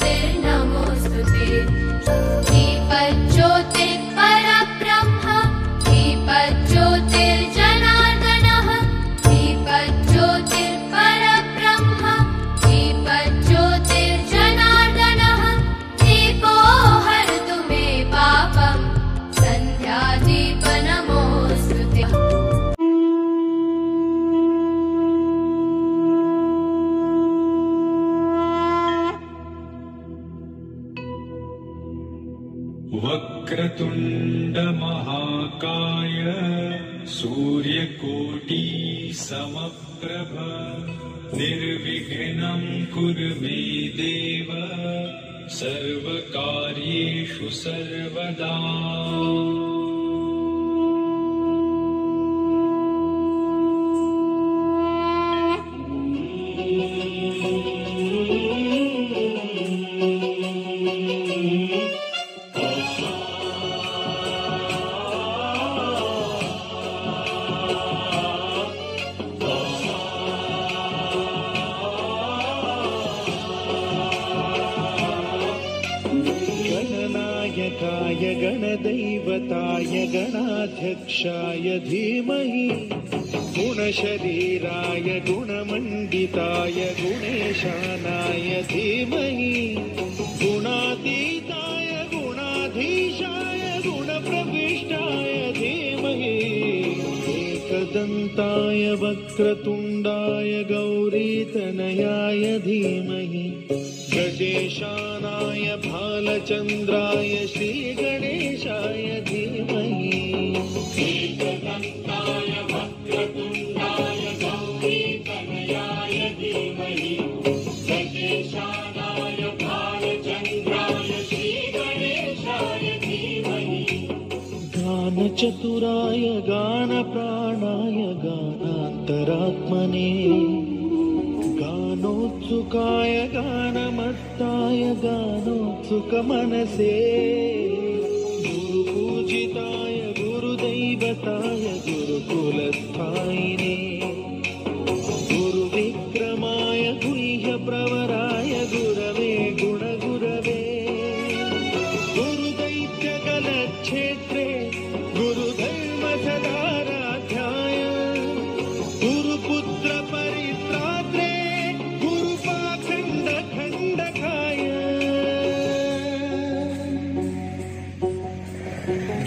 ज्योतिर्नमोऽस्तुते दीपज्योतिर्परब्रह्म दीपज्योतिर्जनार्दनः दीपज्योतिर्परब्रह्म दीपज्योतिर्जनार्दनः दीपो हरतु मे पापं सन्ध्यादीपनमोऽस्तुते वक्रतुण्ड महाकाय सूर्यकोटि समप्रभ निर्विघ्नं कुरु मे देव सर्वकार्येषु सर्वदा। गणदैवताय गणाध्यक्षाय धीमहि गुणशरीराय गुणमण्डिताय गुणेशानाय धीमहि गुणातीताय गुणाधीशाय गुणप्रविष्टाय धीमहि एकदन्ताय वक्रतुण्डाय गौरीतनयाय धीमहि गजेशानाय भालचन्द्राय श्रीगणेशाय धीमहि एकदन्ताय वक्रतुण्डाय गौरीतनयाय धीमहि गजेशानाय भालचन्द्राय श्रीगणेशाय धीमहि गानचतुराय गानप्राणाय गानान्तरात्मने गानोत्सुकाय गानमत्ताय गानोत्सुकमनसे गुरुपूजिताय गुरुदैवताय गुरुकुलस्थायिने गुरुविक्रमाय गुह्यप्रवराय गुरवे गुणगुरवे गुरुदैत्यकलक्षेत्रे गुरुधर्मसदाराध्याय गुरुपुत्र परित्रात्रे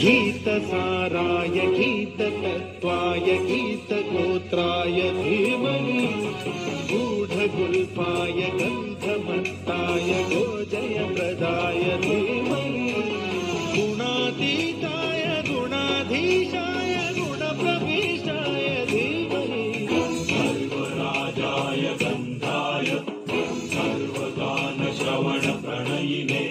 गीतसाराय गीततत्त्वाय गीतगोत्राय धीमहि गूढगुल्पाय गन्धमत्ताय गोजयप्रदाय धीमहि गुणातीताय गुणाधीशाय गुणप्रविष्टाय धीमहि सर्वराजाय गन्धाय सर्वगानश्रवणप्रणयिने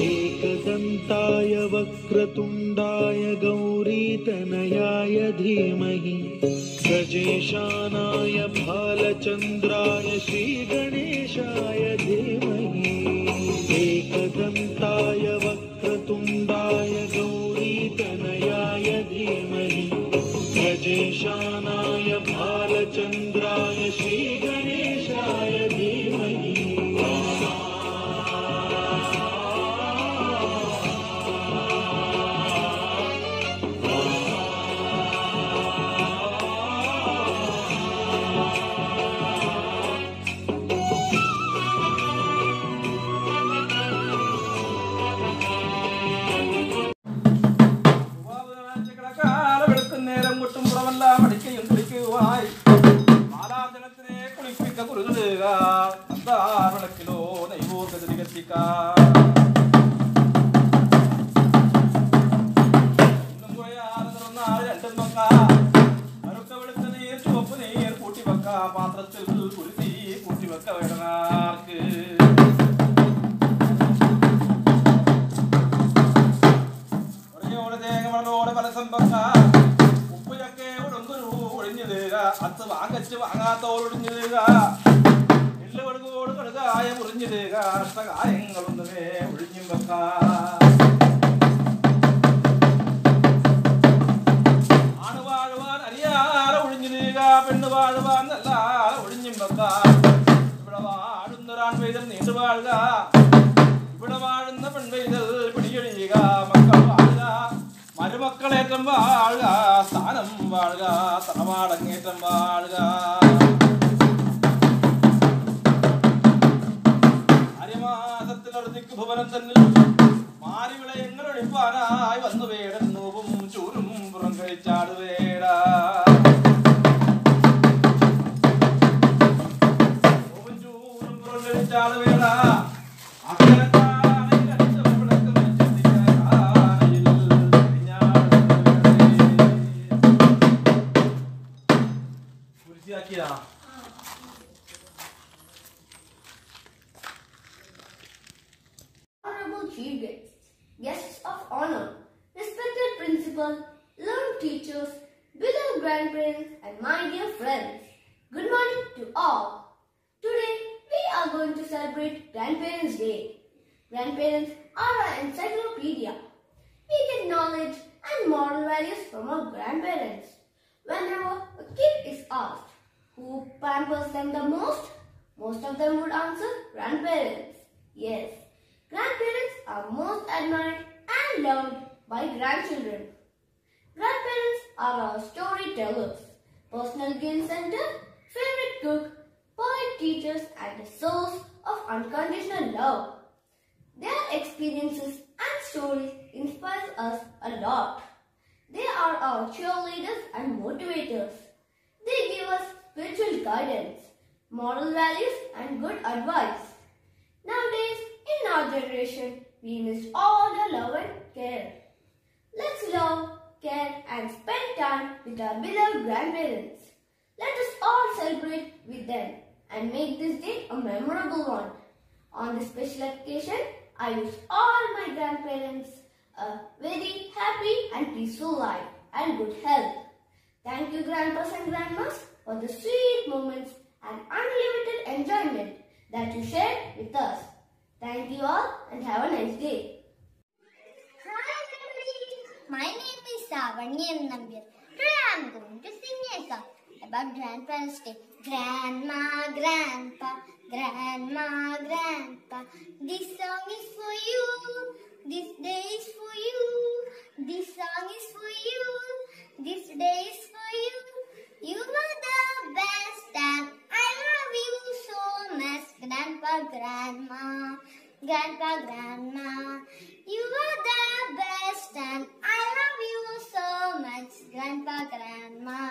एकदन्ताय वक्रतुण्डाय गौरीतनयाय धीमहि गजेशानाय भालचन्द्राय श्रीगणेशाय धीमहि एकदन्ताय वक्रतुण्डाय गौरीतनयाय धीमहि गजेशानाय भालचन्द्राय श्रीगणेशाय धीमहि വില്ലുകടുകോട് കടുകായ മുറിഞ്ഞത് കാഷ്ടകായങ്ങളൊന്നുമേ ഒഴിഞ്ഞും വെക്കാ ആണ് വാഴുവാൻ അറിയാതെ ഒഴിഞ്ഞിരുക പെണ്ണ് വാഴുവാൻ നല്ല ഒഴിഞ്ഞും വെക്കാ ഇവിടെ വാഴുന്നൊരാൺ പെയ്തൽ നീണ്ടു വാഴുക ഇവിടെ വാഴുന്ന പെൺപെയ്തൽ പിടിയൊഴിയുക മക്കൾ വാഴുക മരുമക്കളേറ്റം വാഴുക സ്ഥാനം വാഴുക തറവാടങ്ങേറ്റം വാഴുക അരിമാസത്തിലൊരുതിക്ക് ഭുവനം തന്നിൽ മാറിവിളയങ്ങളൊഴിപ്പാനായി വന്നു വേടൻ നോവും ചൂരും പുറം കഴിച്ചാടുവേട നോവും ചൂരും പുറം കഴിച്ചാടുവേട Honorable Chief Guests, guests of honor, respected principal, learned teachers, beloved grandparents, and my dear friends, good morning to all. Today, we are going to celebrate Grandparents' Day. Grandparents are our encyclopedia. We get knowledge and moral values from our grandparents. Whenever a kid is asked who pampers them the most of them would answer grandparents. Yes, grandparents are most admired and loved by grandchildren. Grandparents are our storytellers, personal game center, favorite cook, poet teachers, and a source of unconditional love. Their experiences and stories inspire us a lot. They are our cheerleaders and motivators. They give us spiritual guidance, moral values, and good advice. Nowadays, in our generation, we miss all the love and care. Let's love, care, and spend time with our beloved grandparents. Let us all celebrate with them and make this day a memorable one. On this special occasion, I wish all my grandparents a very happy and peaceful life and good health. Thank you, grandpas and grandmas, for the sweet moments and unlimited enjoyment that you shared with us. Thank you all and have a nice day. Hi everybody, my name is Savanyan Nambir. Today I am going to sing a song about Grandparents' Day. Grandma, Grandpa, Grandma, Grandpa, this song is for you. This day is for you. This song is for you. This day is for you. You are the best and I love you so much. Grandpa, Grandma, Grandpa, Grandma, you are the best and I love you so much. Grandpa, Grandma,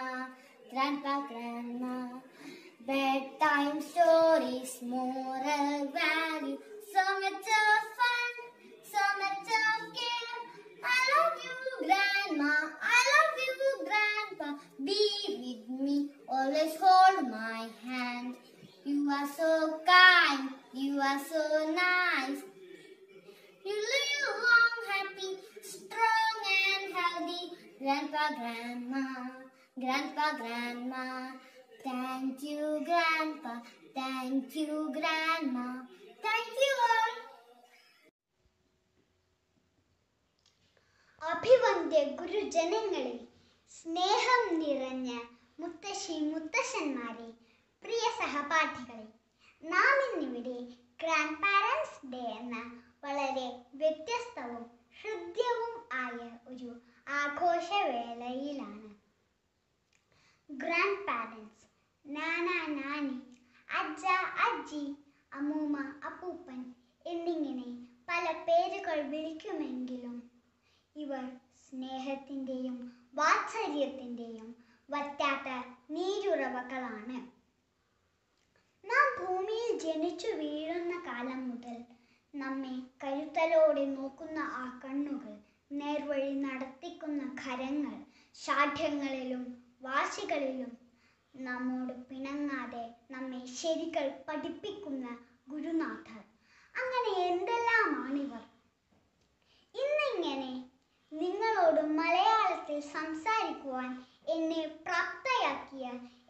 Grandpa, Grandma. Bedtime stories, moral value, so much of fun, so much of care. I love you, Grandma, I love you, Grandpa. Be with me, always hold my hand. You are so kind, you are so nice. You live long, happy, strong and healthy. Grandpa, Grandma, Grandpa, Grandma. Thank you, Grandpa. Thank you, Grandma. Thank you all. അഭിവന്ദ്യ ഗുരുജനങ്ങളെ, സ്നേഹം നിറഞ്ഞ മുത്തശ്ശി മുത്തശ്ശന്മാരെ, പ്രിയ സഹപാഠികളെ, നാം ഇന്നിവിടെ grand parents day എന്ന വളരെ വ്യത്യസ്തവും ഹൃദ്യവും ആയ ഒരു ആഘോഷവേളയിലാണ്. ഗ്രാൻഡ് പാരൻസ്, നാന നാനി, അജ്ജ അജ്ജി, അമ്മൂമ്മ അപ്പൂപ്പൻ എന്നിങ്ങനെ പല പേരുകൾ വിളിക്കുമെങ്കിലും ഇവർ സ്നേഹത്തിൻ്റെയും വാത്സല്യത്തിൻ്റെയും വറ്റാത്ത നീരുറവകളാണ്. നാം ഭൂമിയിൽ ജനിച്ചു വീഴുന്ന കാലം മുതൽ നമ്മെ കരുതലോടെ നോക്കുന്ന ആ കണ്ണുകൾ, നേർവഴി നടത്തിക്കുന്ന കരങ്ങൾ, ശാഠ്യങ്ങളിലും വാശികളിലും നമ്മോട് പിണങ്ങാതെ നമ്മെ ശരികൾ പഠിപ്പിക്കുന്ന ഗുരുനാഥർ, അങ്ങനെ എന്തെല്ലാമാണിവർ. ഇന്നിങ്ങനെ നിങ്ങളോട് മലയാളത്തിൽ സംസാരിക്കുവാൻ എന്നെ പ്രാപ്തയാക്കിയ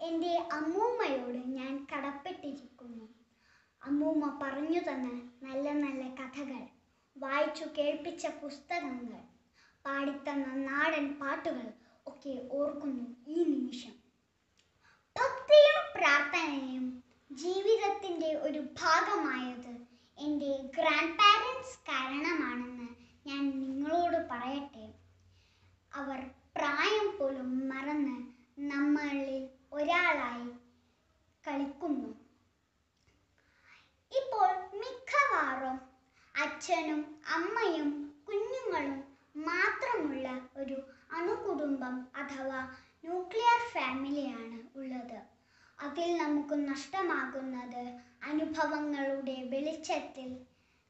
എൻ്റെ അമ്മൂമ്മയോട് ഞാൻ കടപ്പെട്ടിരിക്കുന്നു. അമ്മൂമ്മ പറഞ്ഞു തന്ന നല്ല നല്ല കഥകൾ, വായിച്ചു കേൾപ്പിച്ച പുസ്തകങ്ങൾ, പാടിത്തന്ന നാടൻ പാട്ടുകൾ ഒക്കെ ഓർക്കുന്നു ഈ നിമിഷം. ഭക്തിയും പ്രാർത്ഥനയും ജീവിതത്തിൻ്റെ ഒരു ഭാഗമായത് എൻ്റെ ഗ്രാൻഡ് പാരൻസ് കാരണമാണെന്ന് ഞാൻ നിങ്ങളോട് പറയട്ടെ. അവർ പ്രായം പോലും മറന്ന് നമ്മളിൽ ഒരാളായി കളിക്കുന്നു. ഇപ്പോൾ മിക്കവാറും അച്ഛനും അമ്മയും കുഞ്ഞുങ്ങളും മാത്രമുള്ള ഒരു അണുകുടുംബം അഥവാ ന്യൂക്ലിയർ ഫാമിലിയാണ് ഉള്ളത്. അതിൽ നമുക്ക് നഷ്ടമാകുന്നത് അനുഭവങ്ങളുടെ വെളിച്ചത്തിൽ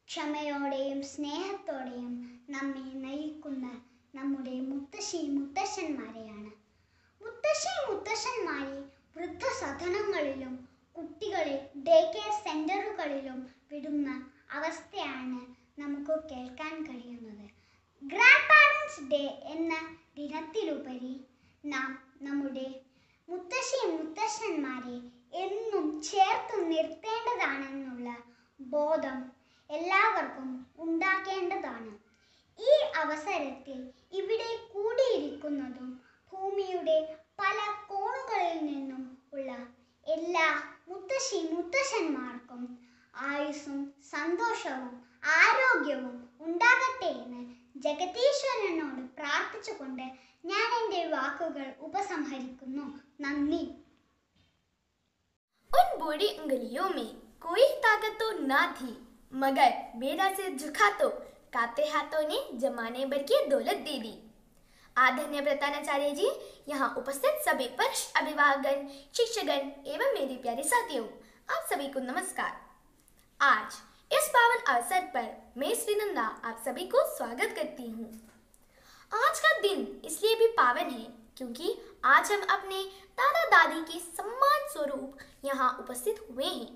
ക്ഷമയോടെയും സ്നേഹത്തോടെയും നമ്മെ നയിക്കുന്ന നമ്മുടെ മുത്തശ്ശന്മാരെയാണ്. മുത്തശ്ശന്മാരെ വൃദ്ധസദനങ്ങളിലും കുട്ടികളെ ഡേ കെയർ സെൻ്ററുകളിലും വിടുന്ന അവസ്ഥയാണ് നമുക്ക് കേൾക്കാൻ കഴിയുന്നത്. ഗ്രാൻഡ് പാരൻസ് ഡേ എന്ന ദിനത്തിലുപരി നാം നമ്മുടെ മുത്തശ്ശന്മാരെ എന്നും ചേർത്ത് നിർത്തേണ്ടതാണെന്നുള്ള ബോധം എല്ലാവർക്കും ഉണ്ടാക്കേണ്ടതാണ്. ഈ അവസരത്തിൽ ഇവിടെ കൂടിയിരിക്കുന്നതും ഭൂമിയുടെ പല കോണുകളിൽ നിന്നും ഉള്ള എല്ലാ മുത്തശ്ശന്മാർക്കും ആയുസ്സും സന്തോഷവും ആരോഗ്യവും ഉണ്ടാകട്ടെ എന്ന് ജഗദീശ്വരനോട് പ്രാർത്ഥിച്ചുകൊണ്ട് ഞാൻ എൻ്റെ വാക്കുകൾ ഉപസംഹരിക്കുന്നു. നന്ദി. उन बूढ़ी उंगलियों में कोई ताकत तो ना थी, मगर बेड़ा से झुका तो कांपते हाथों ने जमाने भर की दौलत दे दी। आदरणीय प्रधानाचार्य जी, यहाँ उपस्थित सभी वरिष्ठ अभिभावकगण, शिक्षकगण एवं मेरे प्यारे साथियों, आप सभी को नमस्कार। आज इस पावन अवसर पर मैं श्रीनंदा आप सभी को स्वागत करती हूँ। आज का दिन इसलिए भी पावन है क्योंकि आज हम अपने दादा दादी के सम्मान स्वरूप यहाँ उपस्थित हुए हैं।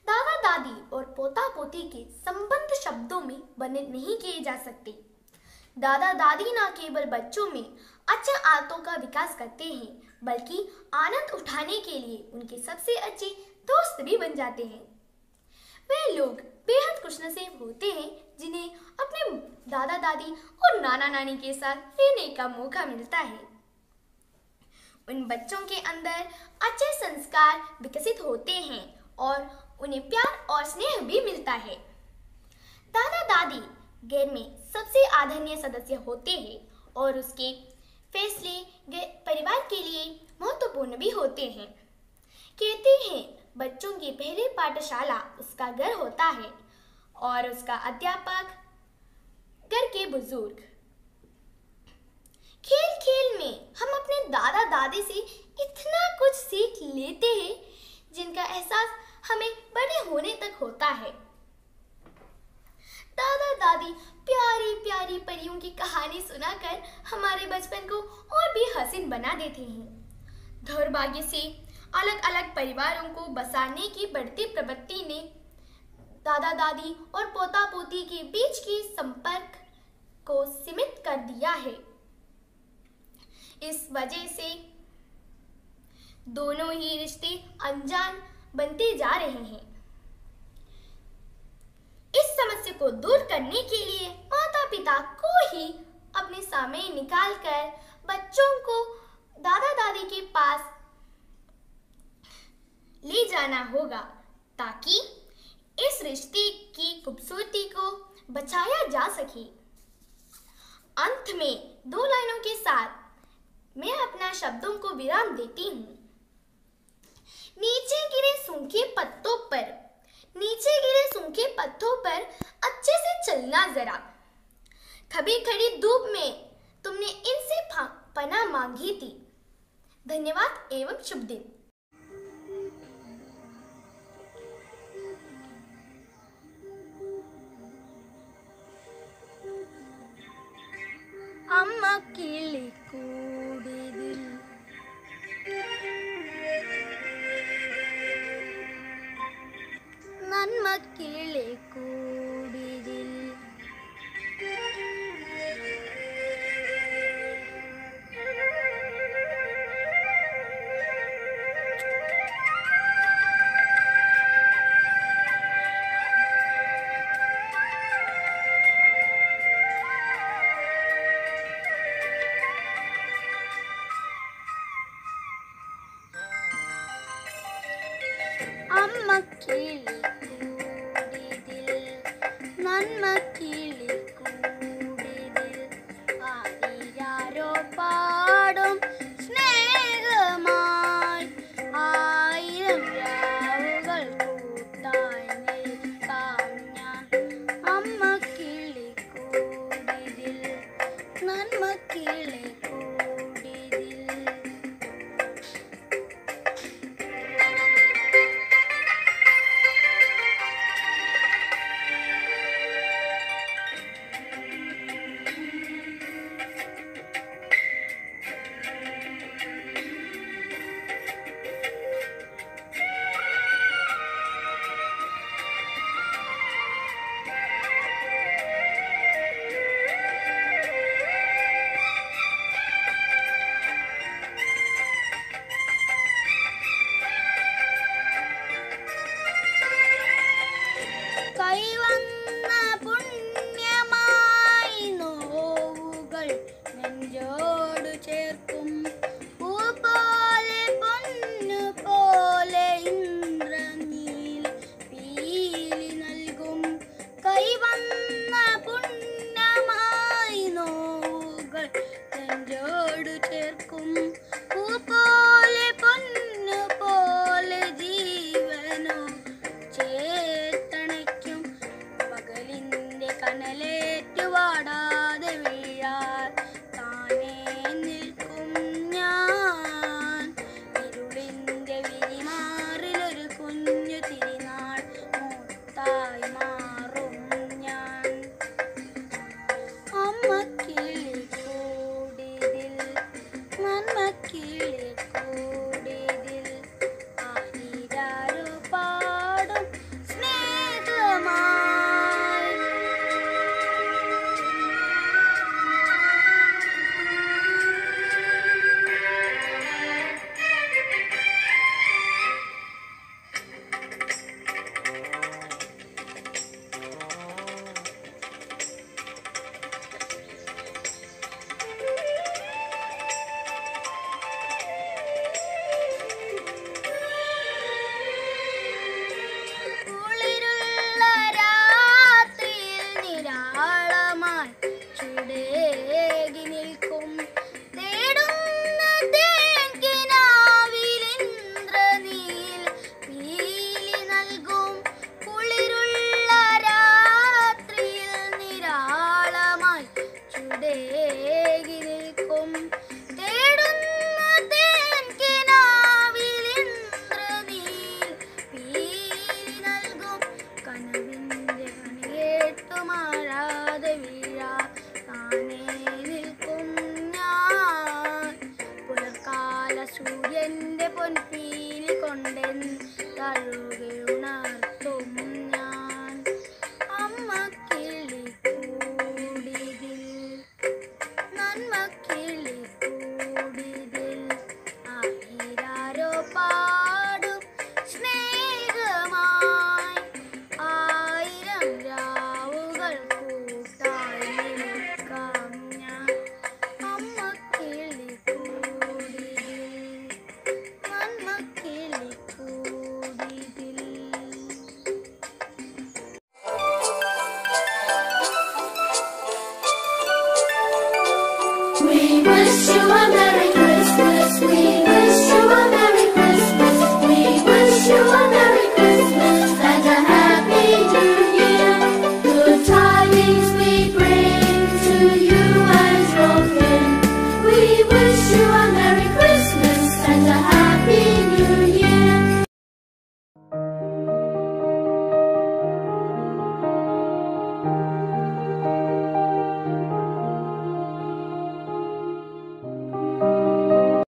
दादा दादी और पोता पोती के संबंध शब्दों में वर्णन नहीं किए जा सकते। दादा दादी न केवल बच्चों में अच्छे आदतों का विकास करते हैं, बल्कि आनंद उठाने के लिए उनके सबसे अच्छे दोस्त भी बन जाते हैं। वे लोग बेहद खुशनसीब होते हैं जिन्हें अपने दादा दादी और नाना नानी के साथ रहने का मौका मिलता है। उन बच्चों के अंदर अच्छे संस्कार विकसित होते हैं और उन्हें प्यार और स्नेह भी मिलता है। दादा दादी घर में सबसे आदरणीय सदस्य होते हैं और उसके फैसले परिवार के लिए महत्वपूर्ण भी होते हैं। कहते हैं बच्चों की पहली पाठशाला उसका घर होता है और उसका अध्यापक घर के बुजुर्ग। खेल खेल में हम अपने दादा दादी से इतना कुछ सीख लेते हैं जिनका एहसास हमें बड़े होने तक होता है। दादा दादी प्यारी प्यारी परियों की कहानी सुनाकर हमारे बचपन को और भी हसीन बना देते हैं। दुर्भाग्य से अलग अलग परिवारों को बसाने की बढ़ती प्रवृत्ति ने दादा दादी और पोता पोती के बीच के संपर्क को सीमित कर दिया है। इस वजह से दोनों ही रिश्ते अनजान बनते जा रहे हैं। इस समस्या को दूर करने के लिए माता पिता को ही अपने समय निकालकर बच्चों को दादा दादी के पास ले जाना होगा ताकि इस रिश्ते की खूबसूरती को बचाया जा सके। अंत में दो लाइनों के साथ मैं अपना शब्दों को विराम देती हूँ। नीचे गिरे सूखे पत्तों पर अच्छे से चलना जरा। कभी खड़ी धूप में तुमने इनसे पनाह मांगी थी। धन्यवाद एवं शुभ दिन। അമ്മ കിളിക്കൂടിതിൽ നന്മ കിളിക്കൂടിതിൽ അമ്മ കിളിക്കൂടിതിൽ നന്മ